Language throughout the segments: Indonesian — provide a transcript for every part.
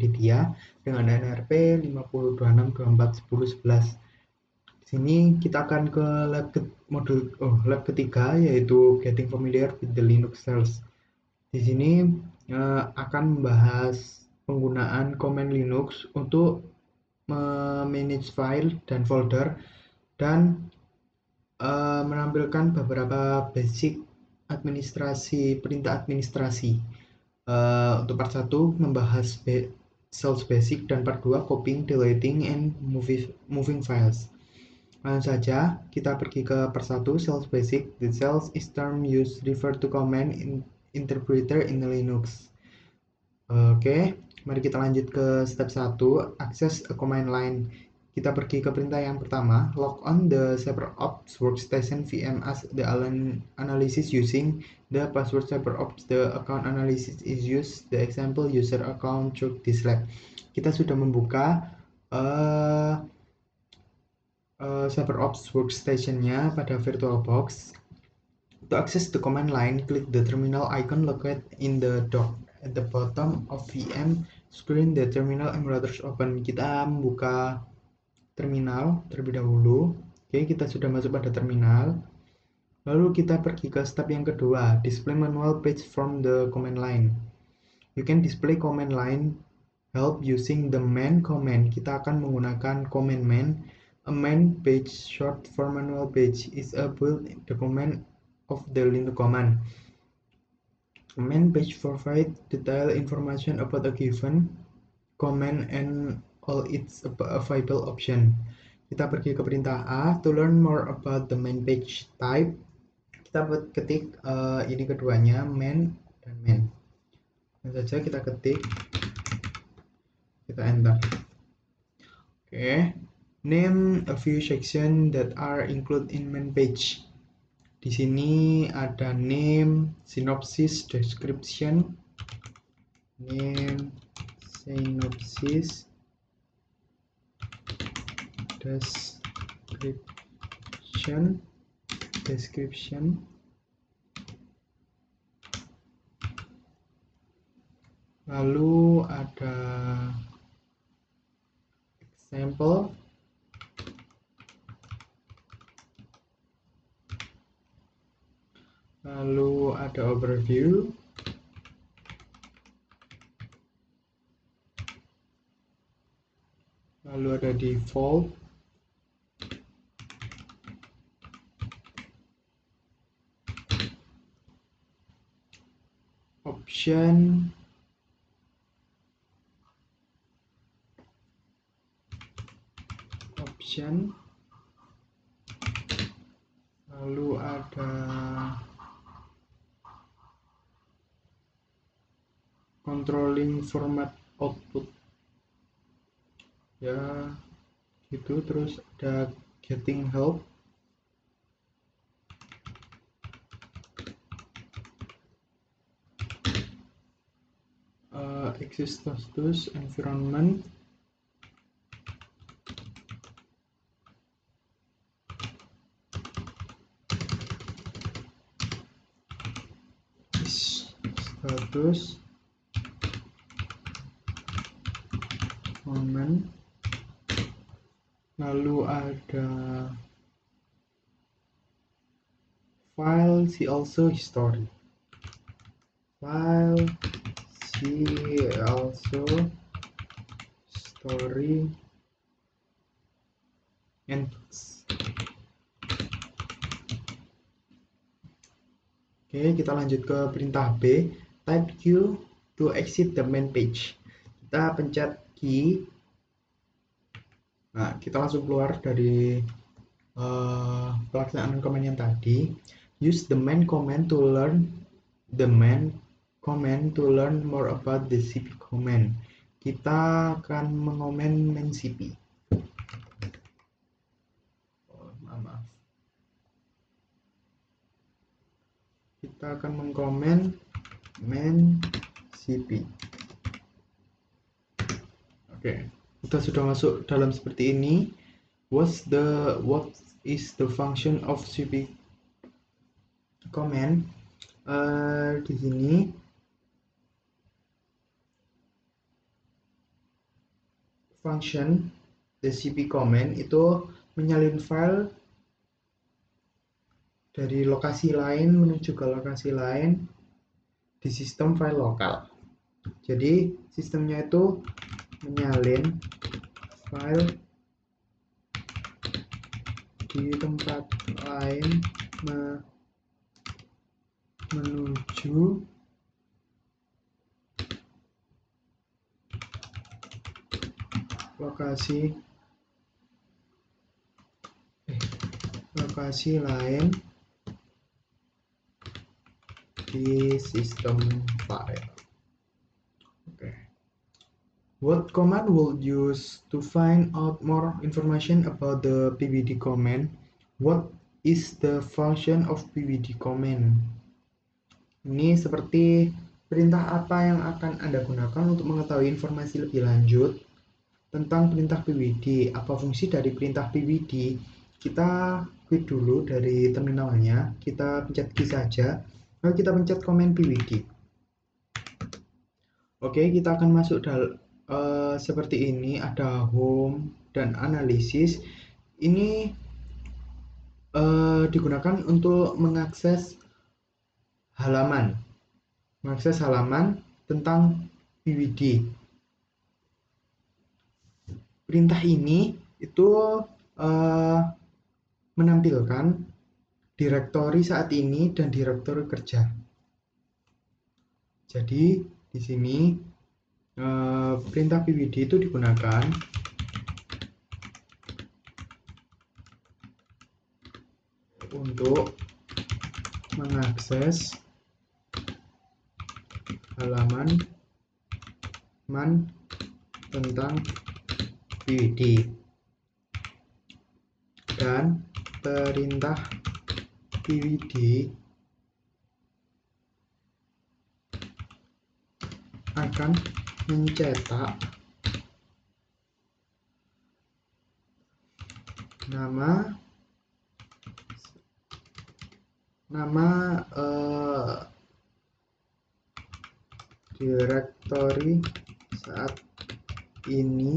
NVIDIA dengan NRP 5026241011. Di sini kita akan ke lab ketiga, yaitu Getting Familiar with the Linux Shells. Di sini akan membahas penggunaan command Linux untuk manage file dan folder dan menampilkan beberapa basic perintah administrasi. Untuk part 1 membahas shells basic dan part 2 copying, deleting, and moving files. Langsung saja kita pergi ke part 1, shells basic. The shells is term used refer to command interpreter in Linux. Oke, mari kita lanjut ke step 1, access a command line. Kita pergi ke perintah yang pertama, log on the SaberOps workstation VM as the analysis using the password SaberOps. The account analysis is used. The example user account choke this lab. Kita sudah membuka SaberOps workstation-nya pada VirtualBox. To access the command line, click the terminal icon located in the dock. At the bottom of VM screen, the terminal emulator open. Kita membuka terminal terlebih dahulu. Oke, kita sudah masuk pada terminal. Lalu kita pergi ke step yang kedua, display manual page from the command line. You can display command line help using the man command. Kita akan menggunakan command man. A man page, short for manual page, is a build document of the Linux command. A man page provides detailed information about a given command and all its available option. Kita pergi ke perintah A. To learn more about the main page type, kita ketik ini keduanya, man dan man. Dan saja kita ketik, kita enter. Oke. Name a few sections that are included in main page. Di sini ada name, synopsis, description, name, synopsis, description, lalu ada example, lalu ada overview, lalu ada default, option, lalu ada controlling format output, ya gitu. Terus ada getting help, access status, environment, status, moment, lalu ada file, see also history, file, see also story, and books. Oke, kita lanjut ke perintah B. Type Q to exit the main page. Kita pencet Q. Nah, kita langsung keluar dari pelaksanaan command yang tadi. Use the man command to learn more about the cp command. Kita akan mengomen main cp. Maaf. Kita akan mengkomen main cp. Oke, kita sudah masuk dalam seperti ini. What is the function of cp command? Di sini function the cp command itu menyalin file dari lokasi lain menuju ke lokasi lain di sistem file lokal. Jadi sistemnya itu menyalin file di tempat lain menuju lokasi lain di sistem file. Okay. What command would use to find out more information about the pwd command? What is the function of pwd command? Ini seperti perintah apa yang akan Anda gunakan untuk mengetahui informasi lebih lanjut tentang perintah pwd. Apa fungsi dari perintah pwd? Kita quit dulu dari terminalnya, kita pencet key saja, lalu kita pencet command pwd. Oke, kita akan masuk seperti ini, ada home dan analisis. Ini digunakan untuk mengakses halaman tentang pwd. Perintah ini itu menampilkan direktori saat ini dan direktori kerja. Jadi di sini perintah pwd itu digunakan untuk mengakses halaman tentang pwd, dan perintah pwd akan mencetak nama direktori saat ini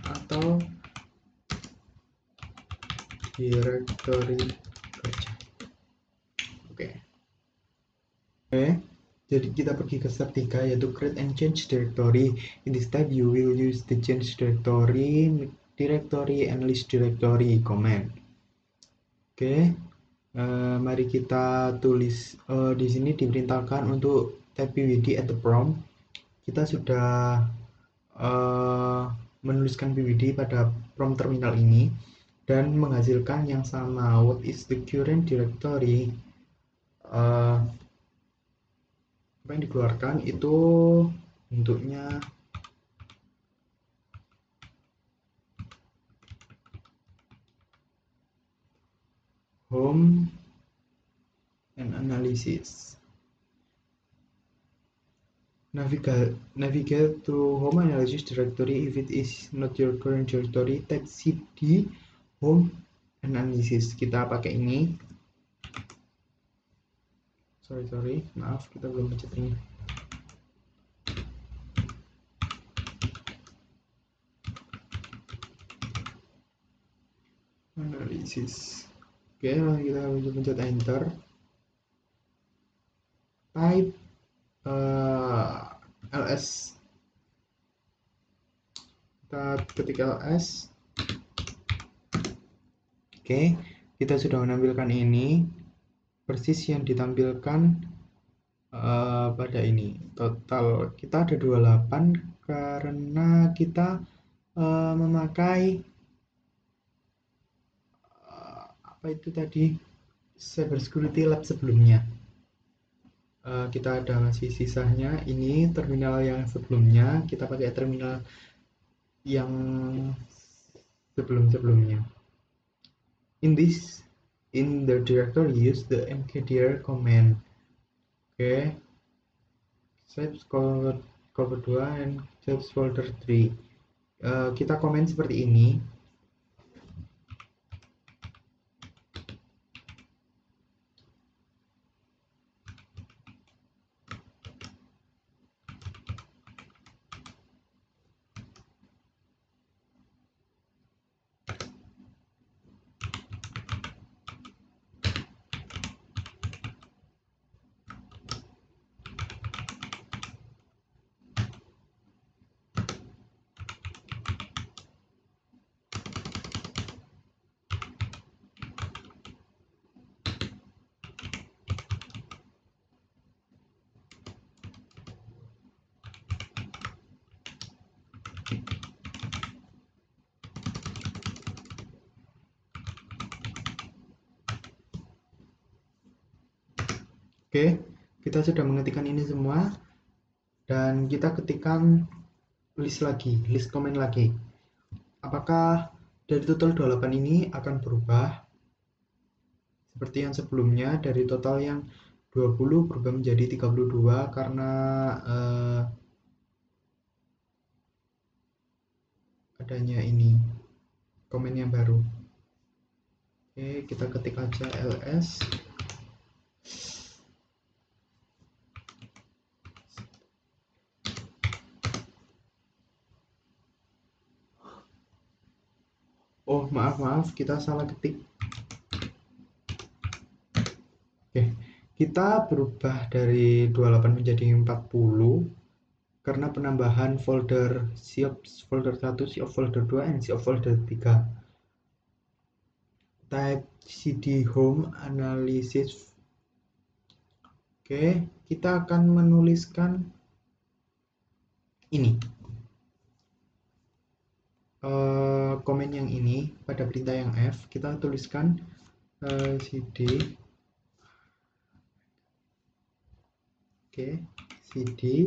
atau direktori kerja. Oke. Jadi kita pergi ke step 3, yaitu create and change directory. In this step you will use the change directory and list directory command. Oke. Mari kita tulis di sini diperintahkan untuk type pwd at the prompt. Kita sudah menuliskan pwd pada prompt terminal ini dan menghasilkan yang sama. What is the current directory? Apa yang dikeluarkan itu bentuknya home and analysis. Navigate to home analysis directory. If it is not your current directory, type cd home and analysis. Kita pakai ini. Sorry, maaf, kita belum pencet ini. Analisis. Oke, kita pencet enter. Type ls. Kita ketik ls. Oke, kita sudah menampilkan ini persis yang ditampilkan pada ini. Total kita ada 28 karena kita memakai apa itu tadi, cyber security lab sebelumnya. Kita ada masih sisanya. Ini terminal yang sebelumnya, kita pakai terminal yang sebelumnya. In the directory use the mkdir command. Oke. Saves cover 2 and saves folder 3. Kita komen seperti ini. Oke, kita sudah mengetikkan ini semua dan kita ketikkan list komen lagi. Apakah dari total 28 ini akan berubah seperti yang sebelumnya, dari total yang 20 berubah menjadi 32 karena adanya ini komen yang baru. Oke, kita ketik aja ls oh maaf kita salah ketik. Oke, kita berubah dari 28 menjadi 40 karena penambahan folder SIOPS folder 1, SIOP folder 2, and SIOP folder 3. Type cd home analysis. Oke, kita akan menuliskan ini komen yang ini pada perintah yang F. Kita tuliskan cd cd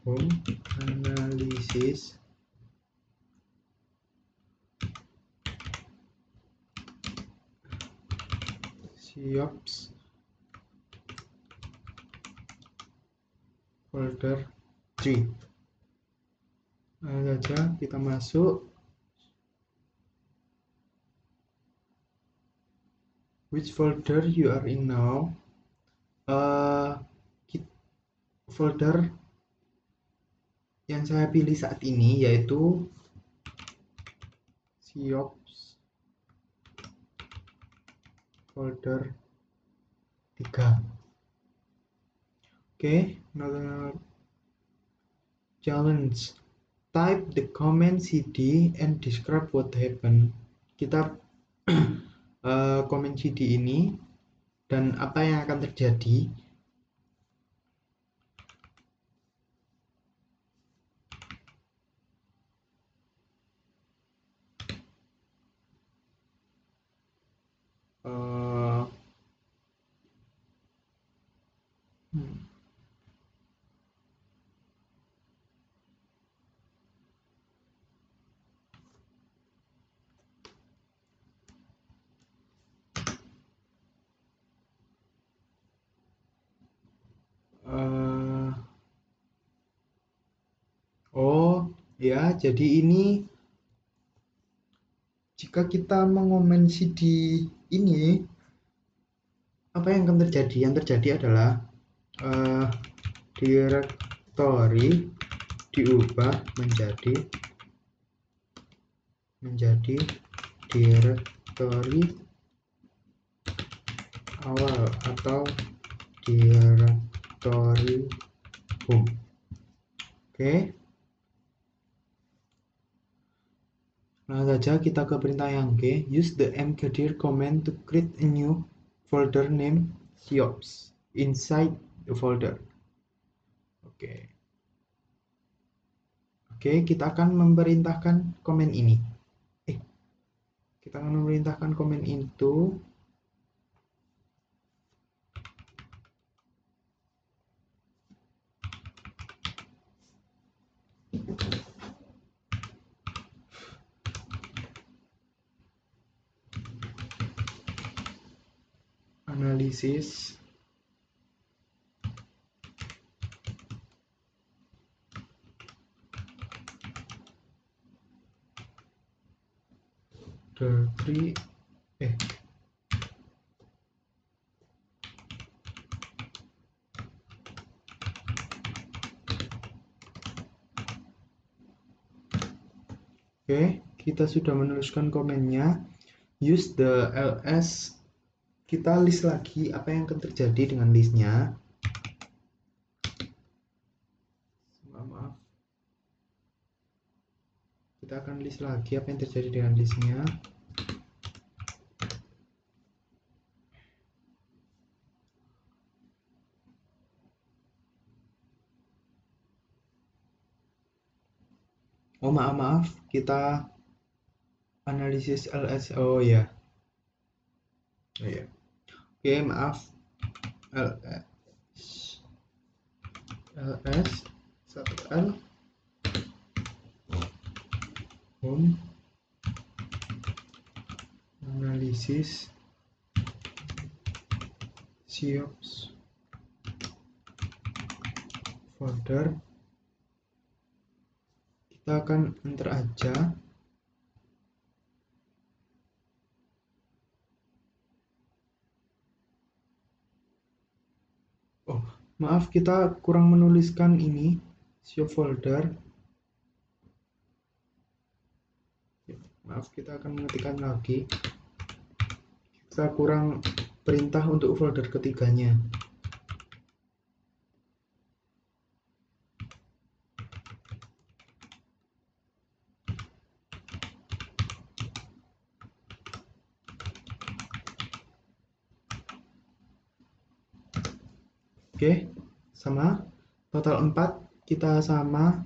home analysis SIOPS folder 3. Saja kita masuk which folder you are in now. Folder yang saya pilih saat ini yaitu SIOPS folder 3. Oke, another challenge. Type the comment cd and describe what happened. Kita komen cd ini dan apa yang akan terjadi. Oh ya, jadi ini jika kita mengomen cd ini, apa yang akan terjadi? Yang terjadi adalah directory diubah menjadi directory awal atau directory home. Oke. Langsung saja kita ke perintah yang G. Use the mkdir command to create a new folder name SIOPS inside the folder. Oke. Oke, kita akan memerintahkan komen ini. Kita akan memerintahkan komen itu analisis the three Oke, kita sudah menuliskan komennya. Use the ls. Kita list lagi apa yang akan terjadi dengan listnya. Maaf. Kita akan list lagi apa yang terjadi dengan listnya. Oh, maaf, kita analisis ls. Oh ya. Oh ya. Oke, maaf. ls 1l home analisis siops folder. Kita akan enter aja. Oh, maaf, kita kurang menuliskan ini siop folder. Maaf, kita akan mengetikkan lagi. Kita kurang perintah untuk folder ketiganya. Oke, sama. Total 4, kita sama.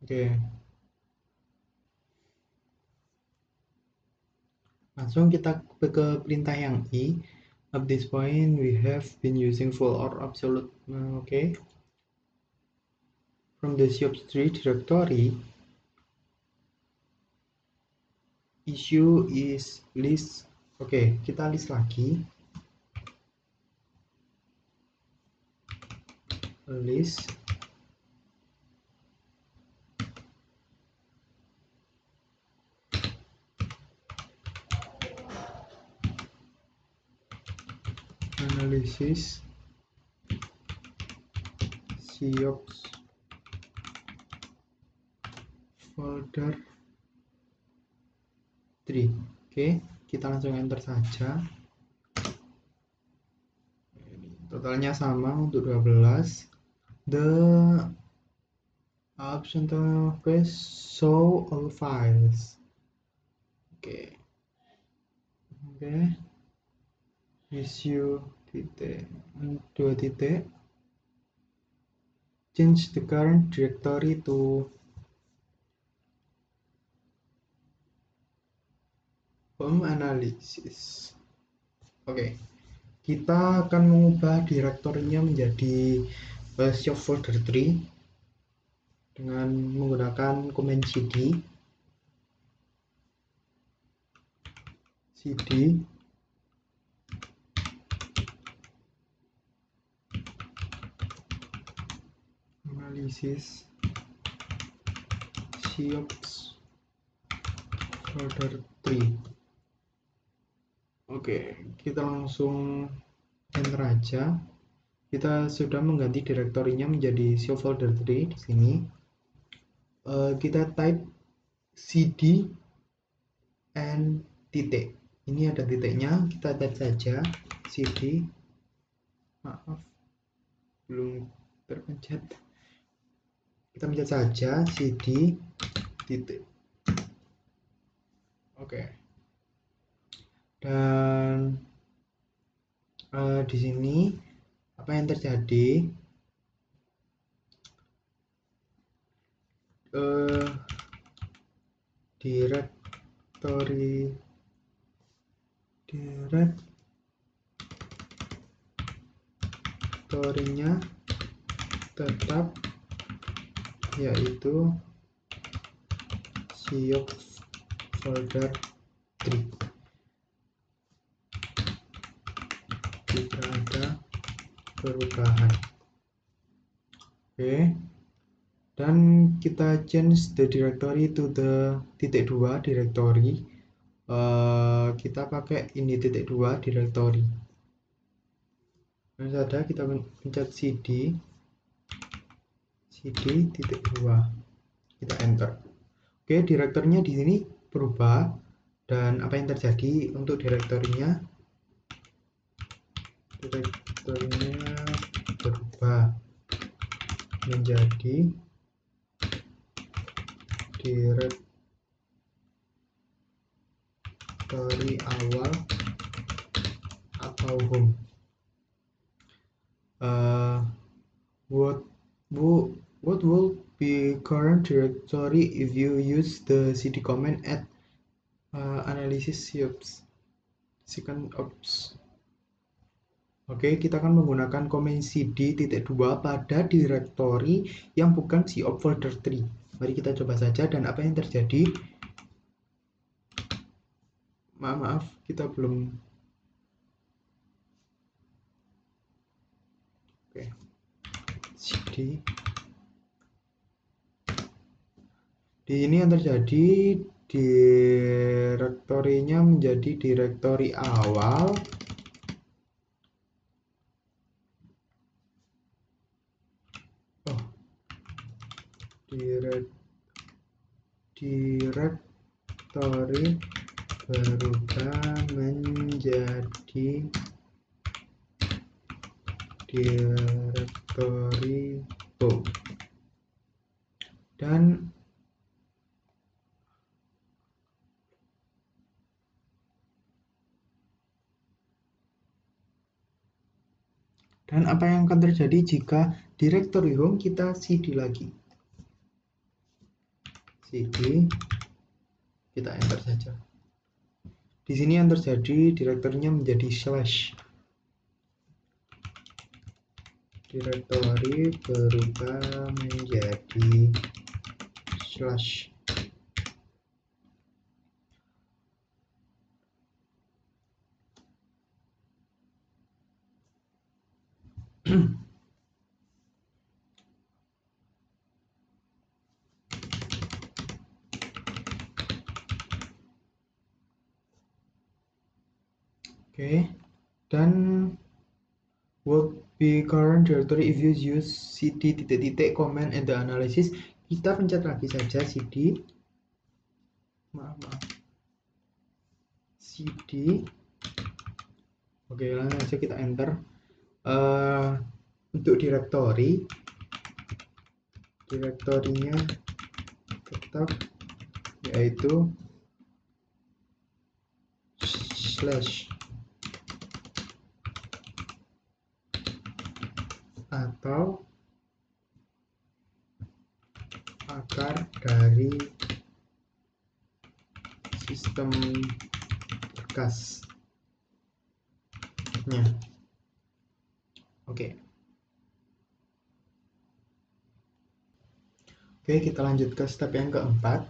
Oke. Langsung kita ke perintah yang I. At this point, we have been using full or absolute. Okay. From the siops3 directory, issue is list. Oke, kita list lagi. List analysis siops folder 3. Oke, kita langsung enter saja. Totalnya sama untuk 12. The option to show all files. Oke. Issue titik 2 titik. Change the current directory to home analysis. Oke, kita akan mengubah direktorinya menjadi siop folder 3 dengan menggunakan command cd analisis siops folder 3. Oke, kita langsung enter aja. Kita sudah mengganti direktorinya menjadi siop folder 3 di sini. Kita type cd and titik. Ini ada titiknya, kita type saja cd. Maaf, belum terpencet. Kita pencet saja cd titik. Oke. Dan di sini apa yang terjadi? Direktorinya tetap, yaitu siops folder 3. Tidak ada perubahan. Oke, dan kita change the directory to the titik 2 directory. Kita pakai ini titik 2 directory. Langsung saja kita pencet cd titik 2, kita enter. Oke, direktorinya di sini berubah. Dan apa yang terjadi untuk direktorinya berubah menjadi direktori awal atau home. What will be current directory if you use the cd command at analysis second ops. Oke, kita akan menggunakan command cd -2 pada directory yang bukan op folder 3. Mari kita coba saja, dan apa yang terjadi? Maaf, kita belum. Oke, cd. Di ini yang terjadi, direktorinya menjadi direktori awal. Direktori berubah menjadi direktori home. Dan apa yang akan terjadi jika directory home kita cd lagi? Cd, kita enter saja. Di sini yang terjadi, direktorinya menjadi slash. Direktori berubah menjadi slash. Oke, dan would be current directory if you use cd command and the analysis. Kita pencet lagi saja cd, cd. Oke, langsung saja kita enter. Untuk direktorinya tetap yaitu slash atau akar dari sistem berkasnya. Oke, kita lanjut ke step yang keempat.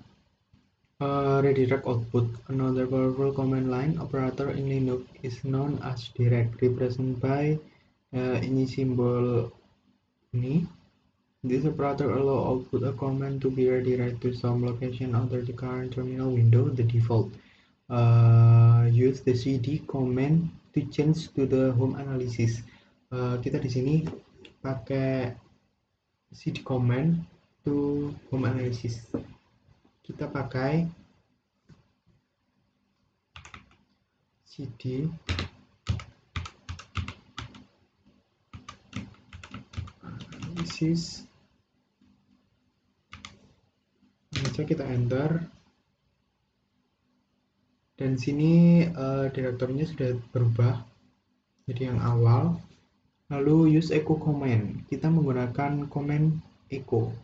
Redirect output. Another powerful command line operator in Linux is known as direct, represented by ini simbol ini. This operator allow output a command to be redirect to some location under the current terminal window. The default use the cd command to change to the home analysis. Kita di sini pakai cd command to home analysis. Kita pakai cd analysis. Saja kita enter, dan sini direktorinya sudah berubah jadi yang awal. Lalu use echo command, kita menggunakan command echo.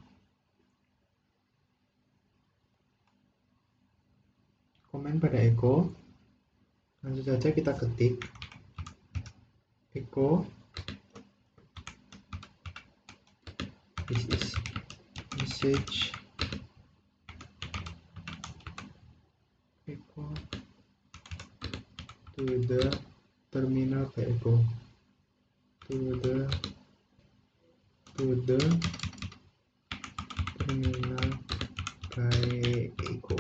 Command pada echo, langsung saja kita ketik echo this is message echo to the terminal by echo to the terminal by echo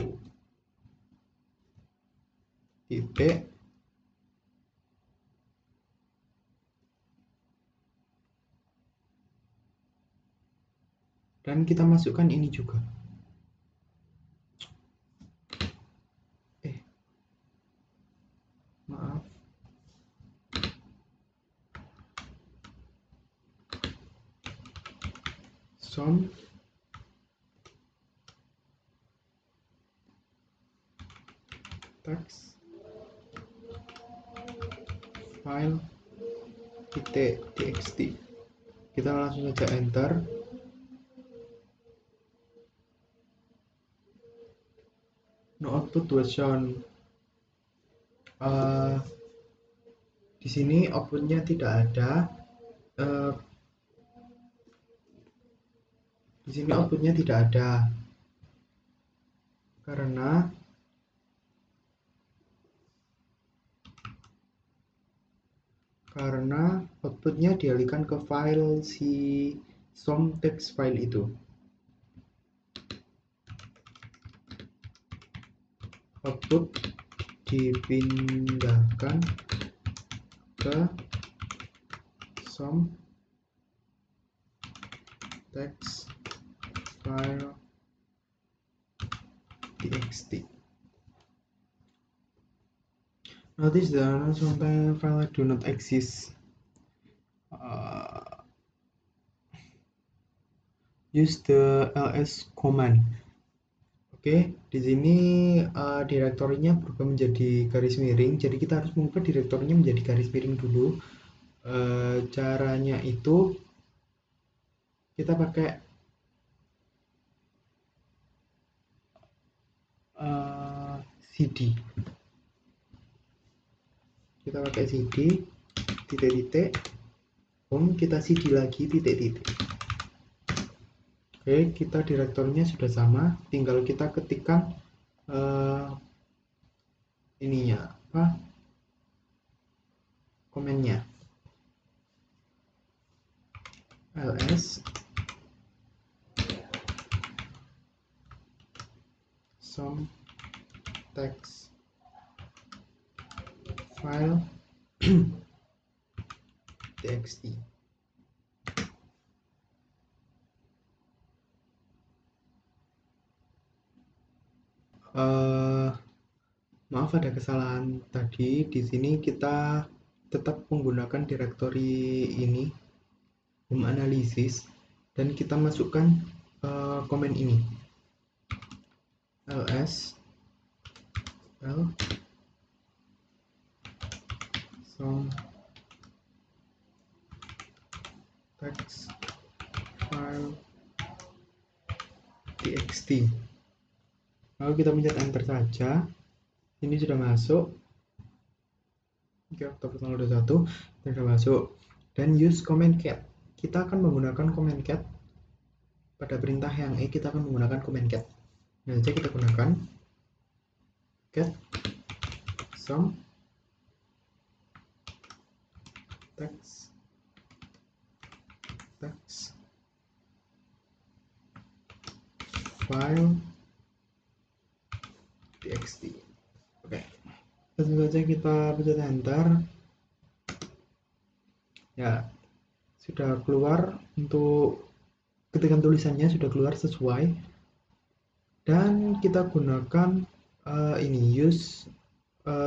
titik. Dan kita masukkan ini juga. Maaf. Some text file .txt. Kita langsung saja enter. output was shown. Di sini outputnya tidak ada. Di sini outputnya tidak ada karena outputnya dialihkan ke file si some text file itu. Output dipindahkan ke some text file txt. Notice that some file do not exist. Use the ls command. Oke, di sini direktorinya berubah menjadi garis miring. Jadi kita harus mengubah direktorinya menjadi garis miring dulu. Caranya itu kita pakai cd. Kita pakai cd titik-titik home, kita cd lagi titik-titik. Oke, kita direktornya sudah sama, tinggal kita ketikkan ininya komennya ls some text file txt. Maaf ada kesalahan tadi. Di sini kita tetap menggunakan direktori ini home analysis dan kita masukkan komen ini ls some text file txt. Lalu kita pencet enter saja. Ini sudah masuk. Oke, Oktober tanggal 21 sudah masuk. Dan use command cat. Kita akan menggunakan command cat pada perintah yang kita akan menggunakan command cat. Nah, saja kita gunakan cat some text file txt. Oke, langsung saja kita pencet enter. Ya, sudah keluar, untuk ketikan tulisannya sudah keluar sesuai. Dan kita gunakan ini use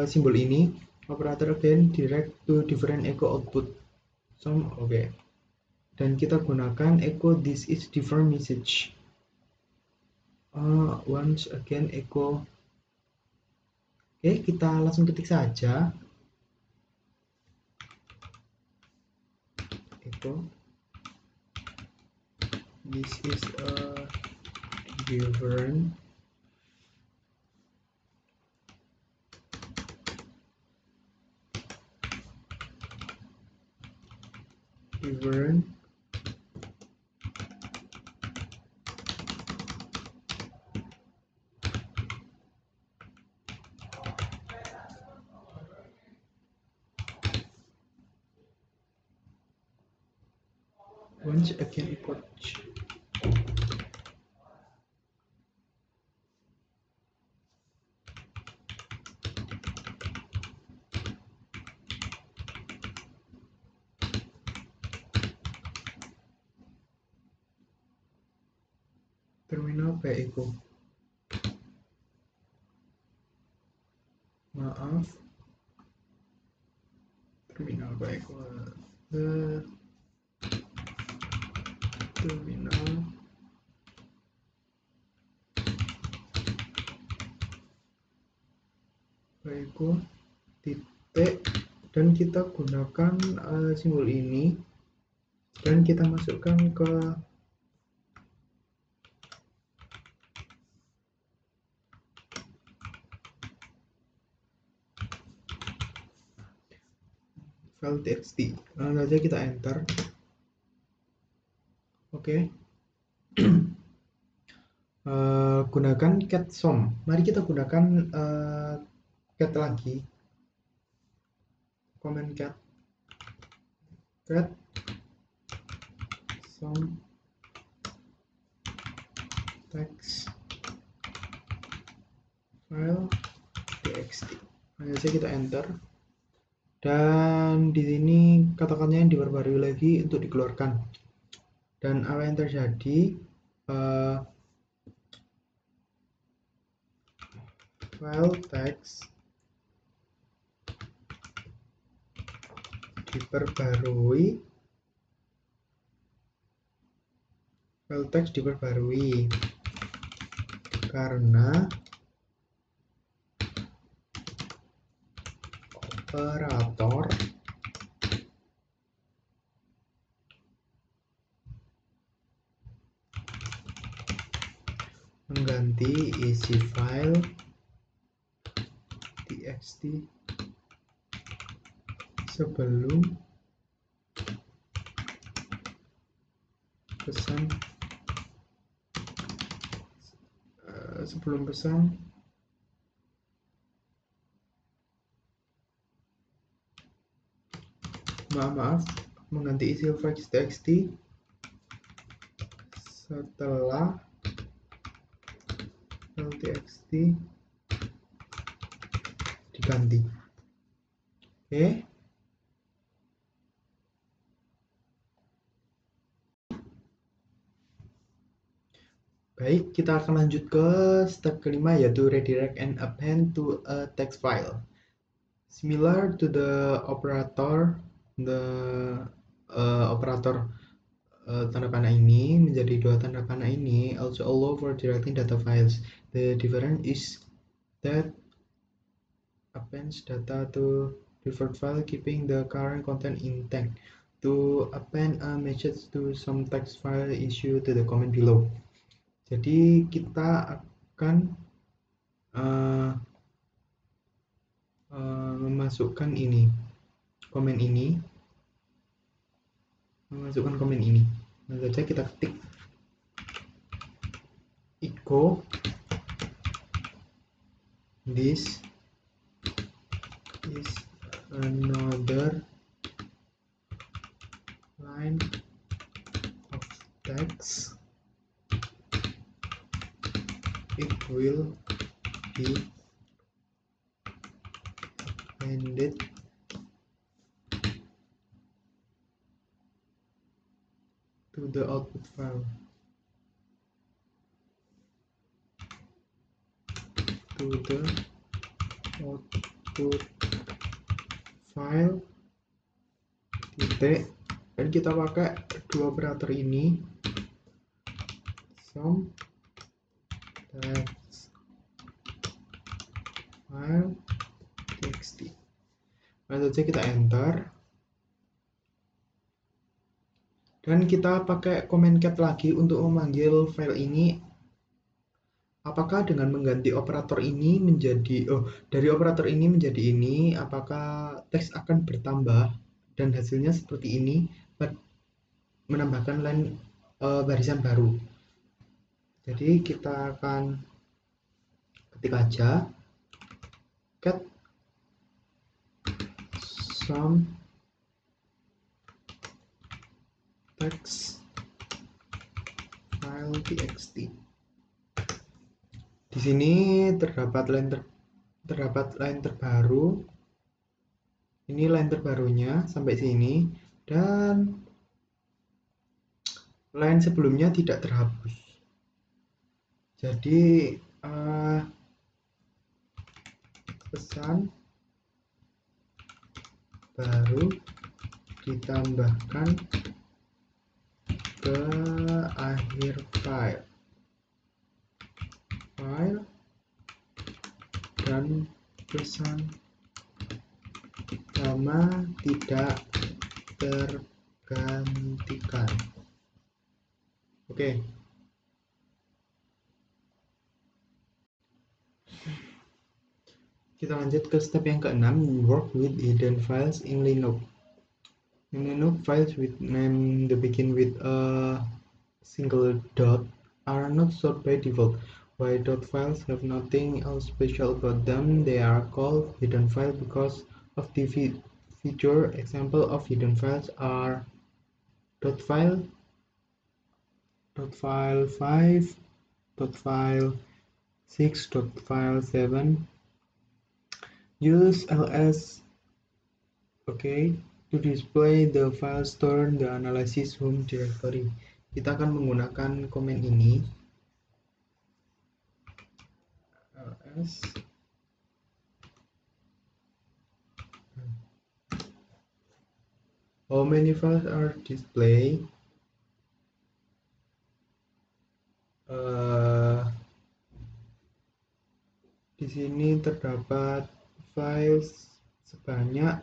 simbol ini operator again direct to different echo output some. Oke, dan kita gunakan echo this is different message. Once again echo. Oke, kita langsung ketik saja echo this is a different once again approach. Terminal by echo. Maaf, terminal by echo. Terminal echo titik, dan kita gunakan simbol ini dan kita masukkan ke file txt. Langsung saja kita enter. Oke. Gunakan cat som. Mari kita gunakan cat lagi. Comment cat som text file txt. Langsung saja kita enter. Dan di sini kata-katanya yang diperbarui lagi untuk dikeluarkan. Dan apa yang terjadi? File text diperbarui. File text diperbarui karena operator mengganti isi file txt sebelum pesan mengganti isi file txt setelah file txt diganti. Oke. Baik, kita akan lanjut ke step kelima, yaitu redirect and append to a text file. Similar to the operator, operator tanda panah ini menjadi dua tanda panah ini also allow for directing data files. The difference is that appends data to default file keeping the current content intact. To append a message to some text file issue to the comment below. Jadi kita akan memasukkan komen ini. Lalu saja kita ketik echo this is another line of text. It will be appended to the output file. Titik, dan kita pakai dua operator ini, som text file txt. Lalu saja kita enter. Dan kita pakai comment cat lagi untuk memanggil file ini. Apakah dengan mengganti operator ini menjadi dari operator ini menjadi ini, apakah teks akan bertambah dan hasilnya seperti ini, menambahkan line barisan baru. Jadi kita akan ketik aja cat some text file txt. Di sini terdapat line terbaru. Ini line terbarunya sampai sini, dan line sebelumnya tidak terhapus. Jadi pesan baru ditambahkan ke akhir file dan pesan lama tidak tergantikan. Oke. Kita lanjut ke step yang keenam, work with hidden files in Linux. Node files with name that begin with a single dot are not stored by default. While dot files have nothing else special about them, they are called hidden files because of the feature. Example of hidden files are dot file, dot file 5, dot file 6, dot file 7. Use ls okay to display the file stored in the analysis home directory. Kita akan menggunakan komen ini ls how many files are displayed. Di sini terdapat file sebanyak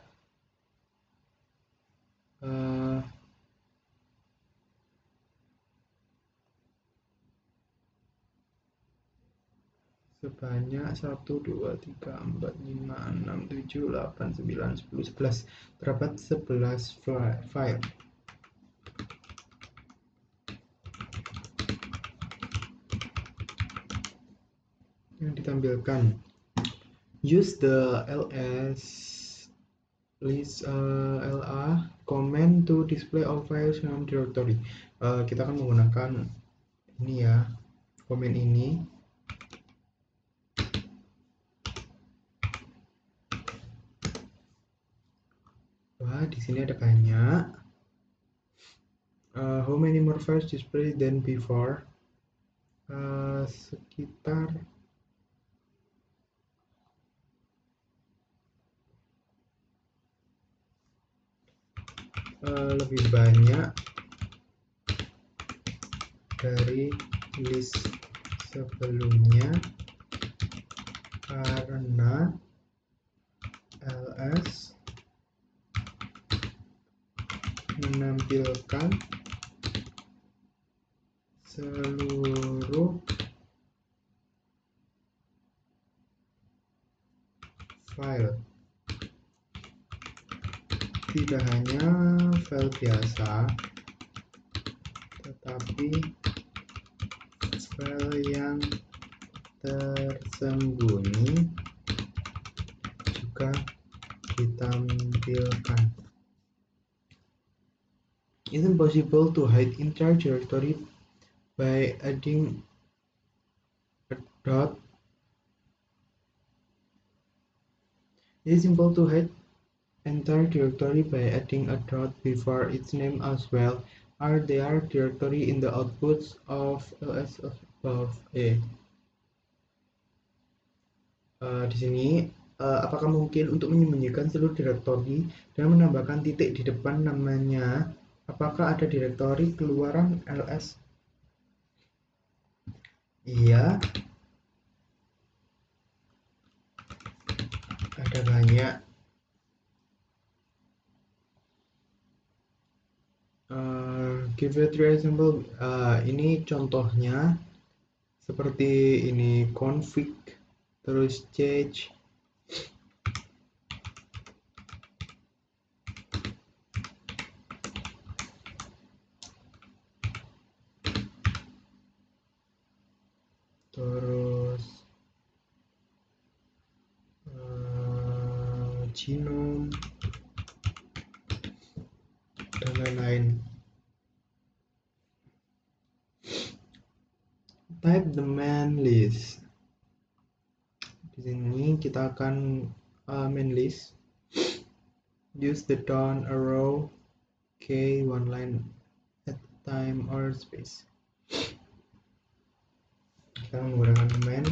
sebanyak 1 2 3 4 5 6 7 8 9 10 11 terdapat 11 file yang ditampilkan. Use the ls list la command to display all files in directory. Kita akan menggunakan ini ya, komen ini. Wah, di sini ada banyak. How many more files display than before? Sekitar lebih banyak dari list sebelumnya karena ls menampilkan seluruh file, tidak hanya file biasa tetapi file yang tersembunyi juga ditampilkan. It is possible to hide entire directory by adding a dot. It is simple to hide entire directory by adding a dot before its name as well as their directory in the outputs of ls above. Di sini apakah mungkin untuk menyembunyikan seluruh direktori dan menambahkan titik di depan namanya? Apakah ada direktori keluaran ls? Iya, ada banyak. Give a three example. Ini contohnya seperti ini: config, terus change, terus genome dan lain-lain. Type the main list. Di sini kita akan main list. Use the down arrow key one line at a time or space. Kita menggunakan main.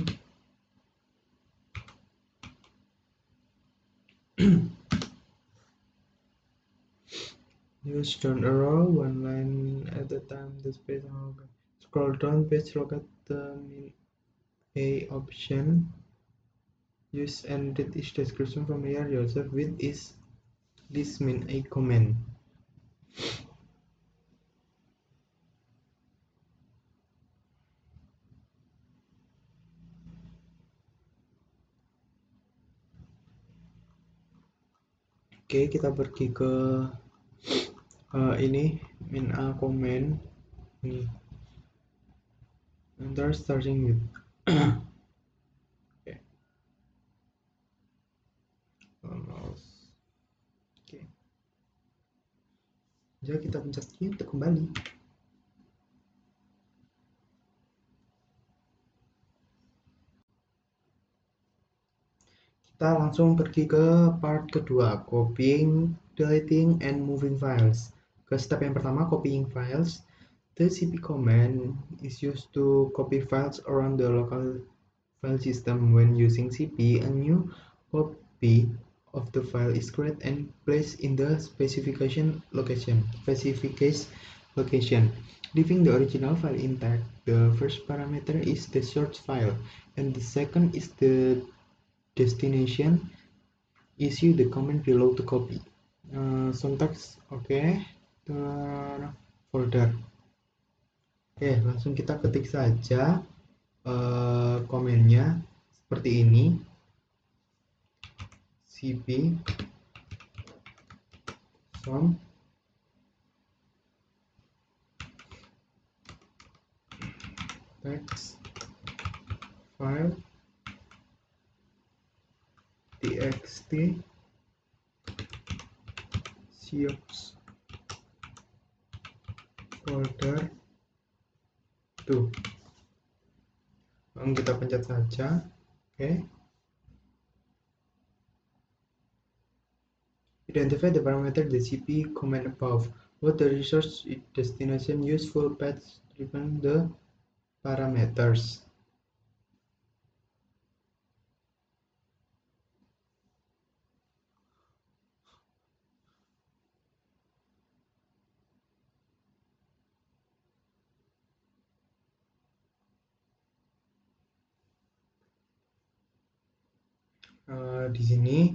Use down arrow one line at a time the space. Scroll down page, look at the min a option. Use and read each description, familiar yourself with is this min a command. Oke, kita pergi ke ini min a comment ini, enter starting with okay. Mouse. Oke. Jadi kita pencet Q untuk kembali. Kita langsung pergi ke part kedua, copying, deleting, and moving files. Ke step yang pertama, copying files. The cp command is used to copy files around the local file system. When using cp, a new copy of the file is created and placed in the specification location, leaving the original file intact. The first parameter is the source file, and the second is the destination. Issue the comment below to copy. Syntax oke. Folder. Oke, langsung kita ketik saja komennya seperti ini. cp some text file txt siops folder 2. Kita pencet saja. Oke. Identify the parameter the cp command above. What the resource destination useful path given the parameters. Di sini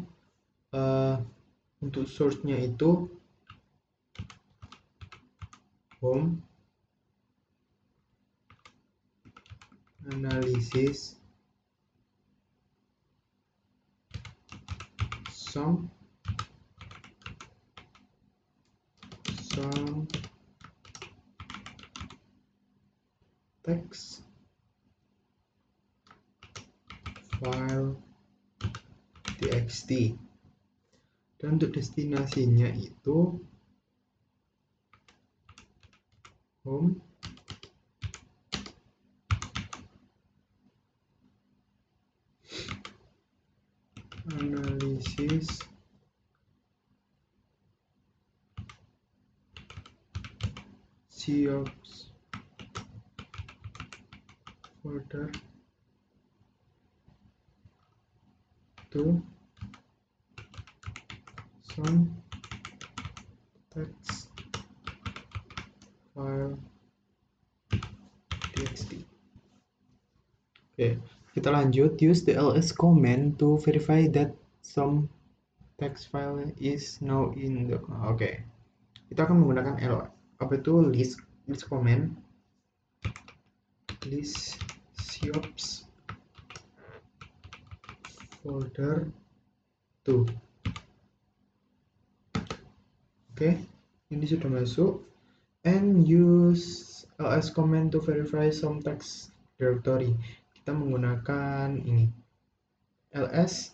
untuk source-nya itu home analysis some text file txt, dan untuk destinasinya itu home analysis siops folder 2 some text file txt. Oke, kita lanjut. Use the ls command to verify that some text file is now in the kita akan menggunakan list command, list siops folder 2. Ini sudah masuk. And use ls command to verify some text directory. Kita menggunakan ini ls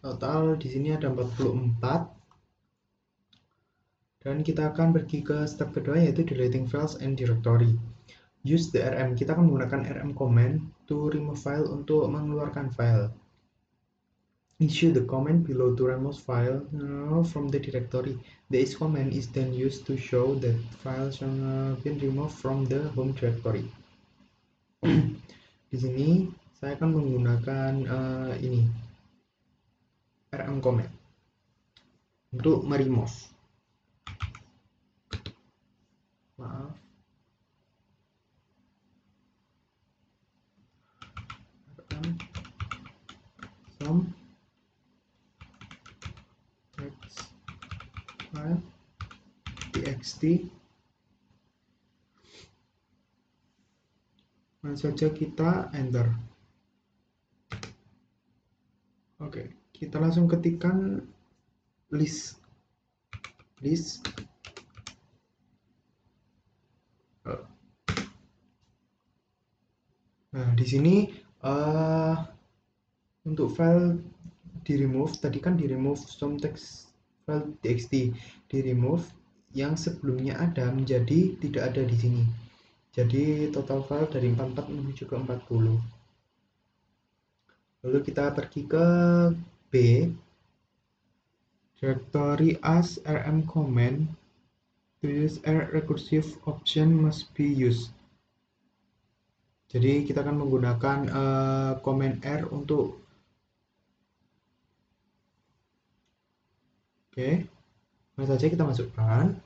total di sini ada 44, dan kita akan pergi ke step kedua, yaitu deleting files and directory. Use the rm, kita akan menggunakan rm command to remove file, untuk mengeluarkan file. Issue the command below to remove file from the directory. The is command is then used to show that files have been removed from the home directory. Di sini saya akan menggunakan ini rm command untuk meremove. Maaf. Some text file txt. Langsung saja kita enter. Oke, kita langsung ketikkan list. Nah, di sini untuk file di remove, tadi kan di remove some text file txt, di remove yang sebelumnya ada menjadi tidak ada di sini. Jadi total file dari 44 menuju ke 40. Lalu kita pergi ke B, directory as rm command to use r recursive option must be used. Jadi kita akan menggunakan command R untuk mana saja kita masukkan.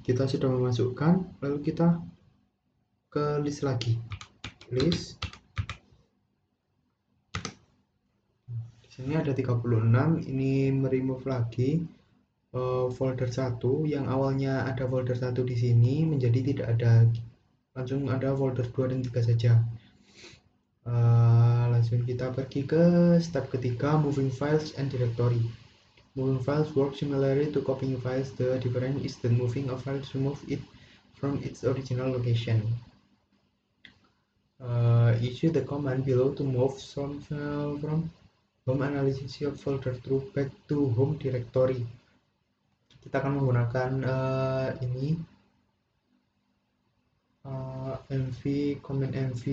Kita sudah memasukkan, lalu kita ke list lagi. List. Di sini ada 36, ini meremove lagi folder 1 yang awalnya ada folder 1 di sini menjadi tidak ada. Langsung ada folder 2 dan 3 saja. Langsung kita pergi ke step ketiga, moving files and directory. Moving files work similarly to copying files. The difference is that moving a file removes it from its original location. Issue the command below to move some file from home analysis folder to back to home directory. Kita akan menggunakan ini mv, command mv.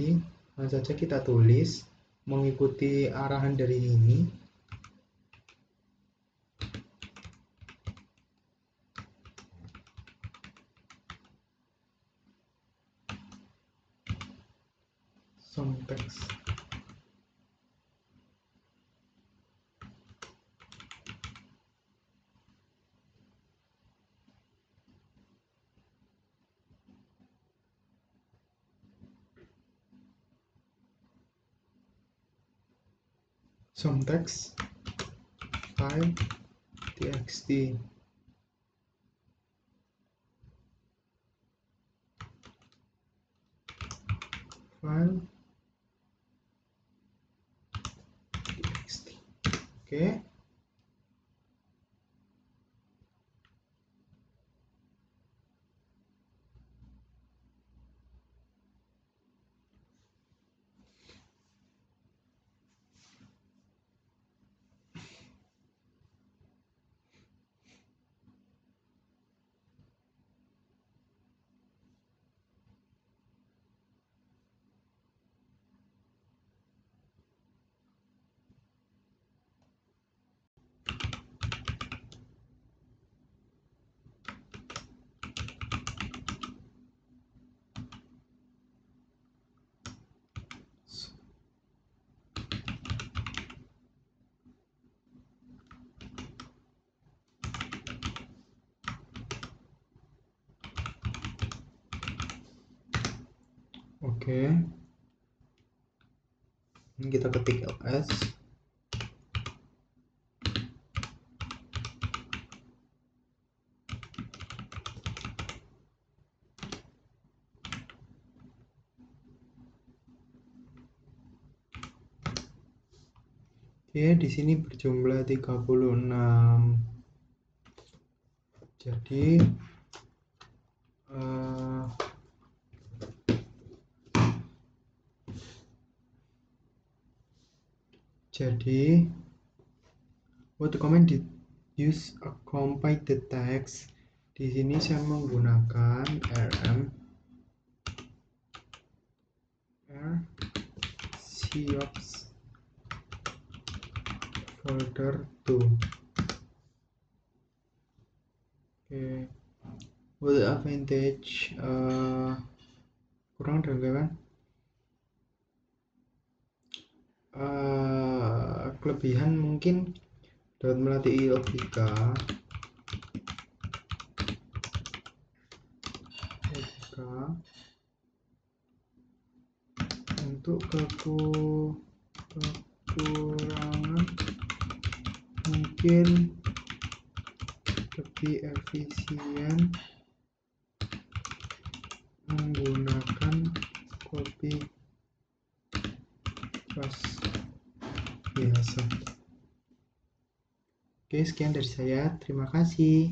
Langsung saja kita tulis mengikuti arahan dari ini. Some text. Some text file txt. File txt. Oke. Oke. Ini kita ketik ls. Oke, di sini berjumlah 36. Jadi what command did use accompany the text. Di sini saya menggunakan rm cops folder 2. Oke. What advantage? Kurang dan kan? Kelebihan mungkin dapat melatih logika untuk kekurangan mungkin lebih efisien menggunakan copy paste biasa. Oke, sekian dari saya. Terima kasih.